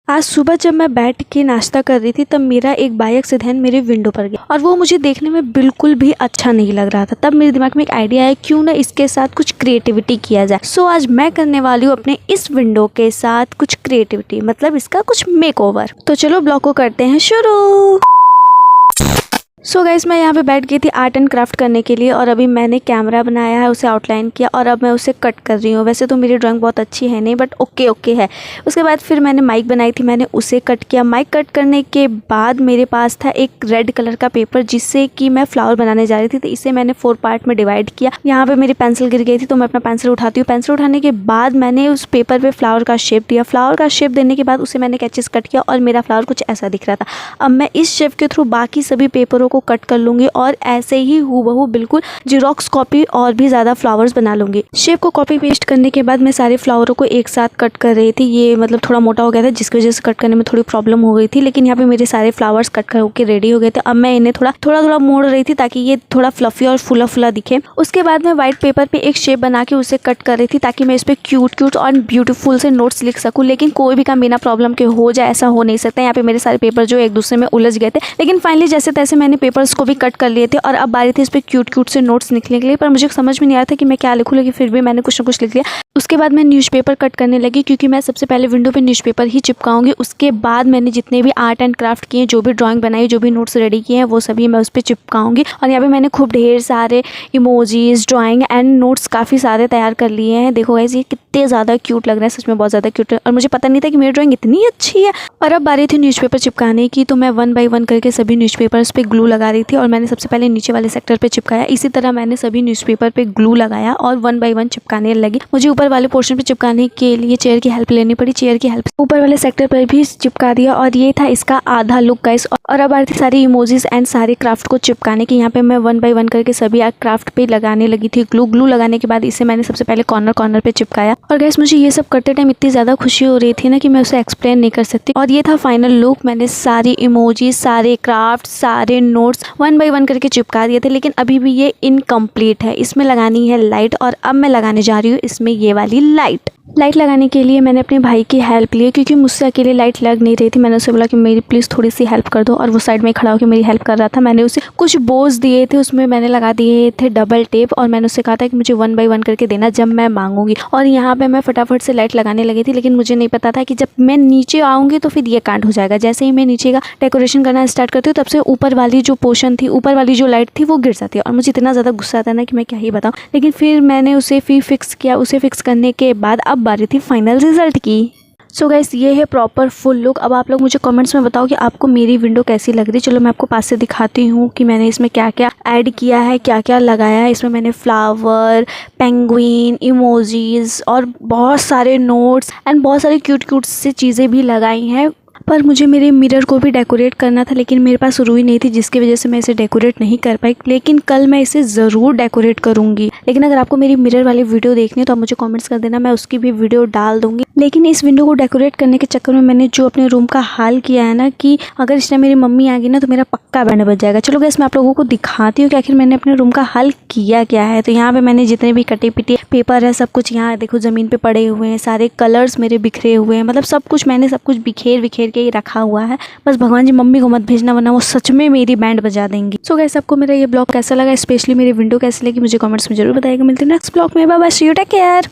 आज सुबह जब मैं बैठ के नाश्ता कर रही थी तब मेरा एक बायक से ध्यान मेरे विंडो पर गया और वो मुझे देखने में बिल्कुल भी अच्छा नहीं लग रहा था। तब मेरे दिमाग में एक आइडिया आया, क्यों ना इसके साथ कुछ क्रिएटिविटी किया जाए। सो आज मैं करने वाली हूँ अपने इस विंडो के साथ कुछ क्रिएटिविटी, मतलब इसका कुछ मेकओवर। तो चलो ब्लॉग को करते हैं शुरू। सो गाइस, मैं यहाँ पे बैठ गई थी आर्ट एंड क्राफ्ट करने के लिए और अभी मैंने कैमरा बनाया है, उसे आउटलाइन किया और अब मैं उसे कट कर रही हूँ। वैसे तो मेरी ड्राइंग बहुत अच्छी है नहीं, बट ओके है। उसके बाद फिर मैंने माइक बनाई थी, मैंने उसे कट किया। माइक कट करने के बाद मेरे पास था एक रेड कलर का पेपर जिससे कि मैं फ्लावर बनाने जा रही थी, तो इसे मैंने 4 पार्ट में डिवाइड किया। यहाँ पे मेरी पेंसिल गिर गई थी तो मैं अपना पेंसिल उठाती हूँ। पेंसिल उठाने के बाद मैंने उस पेपर पे फ्लावर का शेप दिया। फ्लावर का शेप देने के बाद उसे मैंने कैचेस कट किया और मेरा फ्लावर कुछ ऐसा दिख रहा था। अब मैं इस शेप के थ्रू बाकी सभी पेपरों को कट कर लूँगी और ऐसे ही हूबहू बिल्कुल जीरोक्स कॉपी और भी ज़्यादा फ्लावर्स बना लूँगी। शेप को कॉपी पेस्ट करने के बाद मैं सारे फ्लावरों को एक साथ कट कर रही थी। ये मतलब थोड़ा मोटा हो गया था जिसकी वजह से कट करने में थोड़ी प्रॉब्लम हो गई थी, लेकिन यहाँ पे मेरे सारे फ्लावर्स कट कर होकर रेडी हो गए थे। अब मैं इन्हें थोड़ा मोड़ रही थी ताकि ये थोड़ा फ्लफी और फुला दिखे। उसके बाद मैं व्हाइट पेपर पे एक शेप बना के उसे कट कर रही थी ताकि मैं इस पर क्यूट और ब्यूटीफुल से नोट्स लिख सकूँ, लेकिन कोई भी काम बिना प्रॉब्लम के हो जाए ऐसा हो नहीं सकता। यहाँ पे मेरे सारे पेपर जो एक दूसरे में उलझ गए थे, लेकिन फाइनली जैसे तैसे मैंने पेपर्स को भी कट कर लिए थे और अब बारी थी इस पर क्यूट से नोट्स लिखने के लिए। पर मुझे समझ में नहीं आ रहा था कि मैं क्या लिखूँ, लेकिन फिर भी मैंने कुछ ना कुछ लिख लिया। उसके बाद मैं न्यूज़पेपर कट करने लगी क्योंकि मैं सबसे पहले विंडो पे न्यूज़पेपर ही चिपकाऊंगी। उसके बाद मैंने जितने भी आर्ट एंड क्राफ्ट किए, जो भी ड्राइंग बनाई, जो भी नोट्स रेडी किए हैं, वो सभी मैं उस पर चिपकाऊंगी। और यहाँ पे मैंने खूब ढेर सारे इमोजीज, ड्राइंग एंड नोट्स काफ़ी सारे तैयार कर लिए हैं। देखो गाइस, ये कितने ज़्यादा क्यूट लग रहे हैं, सच में बहुत ज़्यादा क्यूट है और मुझे पता नहीं था कि मेरी ड्राइंग इतनी अच्छी है। और अब बारी थी न्यूज़पेपर चिपकाने की, तो मैं 1 बाय 1 करके सभी न्यूज़पेपर्स पे ग्लू लगा रही थी और मैंने सबसे पहले नीचे वाले सेक्टर पे चिपकाया। इसी तरह मैंने सभी न्यूज़पेपर पे ग्लू लगाया और 1 बाय 1 चिपकाने लगी। मुझे ऊपर वाले पोर्शन पे चिपकाने के लिए चेयर की हेल्प लेनी पड़ी। चेयर की हेल्प ऊपर वाले सेक्टर पर भी चिपका दिया और ये था इसका आधा लुक गाइस। और अब आती सारी इमोजीज एंड सारे क्राफ्ट को चिपकाने की। यहाँ पे मैं 1 बाय 1 करके सभी क्राफ्ट पे लगाने लगी थी ग्लू लगाने के बाद इसे मैंने सबसे पहले कॉर्नर पे चिपकाया। और गाइस, मुझे ये सब करते टाइम इतनी ज़्यादा खुशी हो रही थी ना कि मैं उसे एक्सप्लेन नहीं कर सकती। और ये था फाइनल लुक। मैंने सारी इमोजीज, सारे क्राफ्ट, सारे नोट्स 1 बाय 1 करके चिपका दिए थे, लेकिन अभी भी ये इनकम्प्लीट है। इसमें लगानी है लाइट और अब मैं लगाने जा रही हूँ इसमें ये वाली लाइट लगाने के लिए मैंने अपने भाई की हेल्प ली क्योंकि मुझसे अकेले लाइट लग नहीं रही थी। मैंने उसे बोला कि मेरी प्लीज़ थोड़ी सी हेल्प कर दो और वो साइड में खड़ा होकर मेरी हेल्प कर रहा था। मैंने उसे कुछ बोज दिए थे, उसमें मैंने लगा दिए थे डबल टेप और मैंने उससे कहा था कि मुझे 1 बाय 1 करके देना जब मैं मांगूंगी। और यहाँ पे मैं फटाफट से लाइट लगाने लगी थी, लेकिन मुझे नहीं पता था कि जब मैं नीचे आऊँगी तो फिर ये कांड हो जाएगा। जैसे ही मैं नीचे का डेकोरेशन करना स्टार्ट करती हूँ तब से ऊपर वाली जो पोर्शन थी, ऊपर वाली जो लाइट थी वो गिर जाती है और मुझे इतना ज़्यादा गुस्सा आता है ना कि मैं क्या ही बताऊँ। लेकिन फिर मैंने उसे फिक्स किया। उसे फिक्स करने के बाद अब बारी थी फाइनल रिजल्ट की। सो गाइस, ये है प्रॉपर फुल लुक। अब आप लोग मुझे कमेंट्स में बताओ कि आपको मेरी विंडो कैसी लग रही है। चलो मैं आपको पास से दिखाती हूँ कि मैंने इसमें क्या क्या ऐड किया है, क्या क्या लगाया है। इसमें मैंने फ्लावर, पेंगुइन, इमोजीज और बहुत सारे नोट्स एंड बहुत सारी क्यूट सी चीज़ें भी लगाई हैं। पर मुझे मेरे मिरर को भी डेकोरेट करना था, लेकिन मेरे पास रुई नहीं थी जिसकी वजह से मैं इसे डेकोरेट नहीं कर पाई। लेकिन कल मैं इसे ज़रूर डेकोरेट करूँगी। लेकिन अगर आपको मेरी मिरर वाली वीडियो देखनी है तो आप मुझे कमेंट्स कर देना, मैं उसकी भी वीडियो डाल दूँगी। लेकिन इस विंडो को डेकोरेट करने के चक्कर में मैंने जो अपने रूम का हाल किया है ना, कि अगर इस टाइम मेरी मम्मी आ गई ना तो मेरा पक्का बैंड बज जाएगा। चलो गाइस, मैं आप लोगों को दिखाती हूँ कि आखिर मैंने अपने रूम का हाल किया क्या है। तो यहाँ पे मैंने जितने भी कटे पिटे पेपर है सब कुछ यहाँ देखो ज़मीन पे पड़े हुए हैं। सारे कलर्स मेरे बिखरे हुए हैं, मतलब सब कुछ मैंने बिखेर के ही रखा हुआ है। बस भगवान जी मम्मी को मत भेजना, वरना वो सच में मेरी बैंड बजा देंगी। सो गाइस, आपको मेरा ये ब्लॉग कैसा लगा, स्पेशली मेरी विंडो कैसी लगी, मुझे कमेंट्स में जरूर बताइएगा। मिलते हैं नेक्स्ट ब्लॉग में। Bye bye, see you, take care.